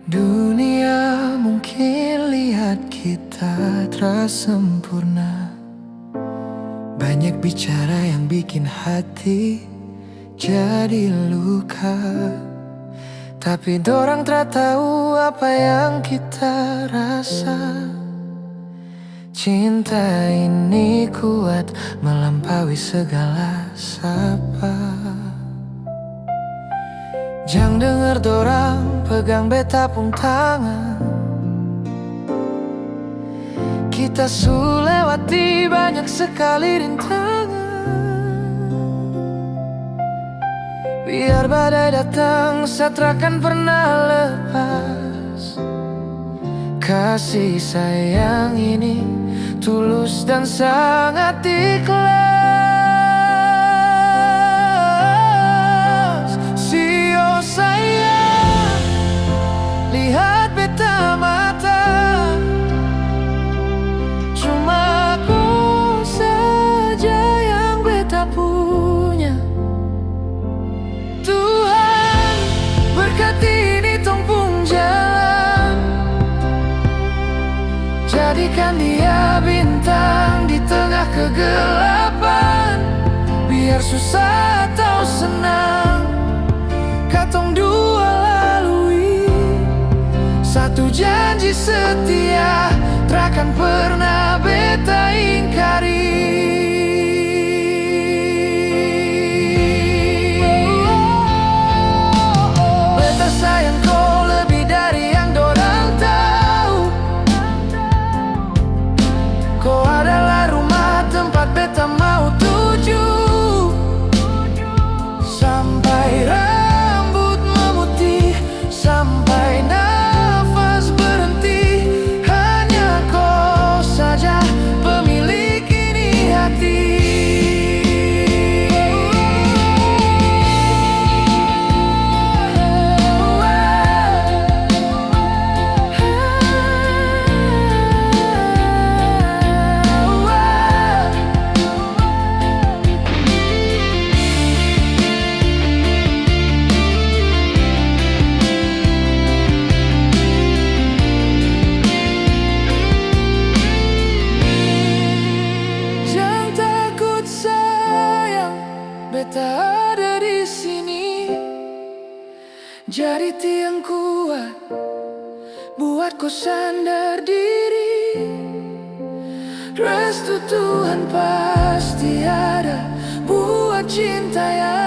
Dunia mungkin lihat kita terasa sempurna. Banyak bicara yang bikin hati jadi luka. Tapi dorang tak tahu apa yang kita rasa. Cinta ini kuat melampaui segala sapa. Jangan denger dorang pegang beta pun tangan. Kita lewati banyak sekali rintangan. Biar badai datang, saya takkan pernah lepas. Kasih sayang ini tulus dan sangat ikhlas. Sio sayang, lihat beta mata. Cuma aku saja yang beta punya. Tuhan berkati ini tong pung jalan. Jadikan dia bintang di tengah kegelapan. Biar susah atau senang, katong dua lalui. Satu janji setia, takkan pernah beta ingkari. Beta sayang kau lebih dari yang dorang tahu. Kau adalah rumah tempat beta mau tuju. Sampai rambut memutih, sampai nafas berhenti, hanya kau saja pemilik ini hati. Beta ada di sini, jadi tiang kuat buat kau sadar diri. Restu Tuhan pasti ada buat cinta yang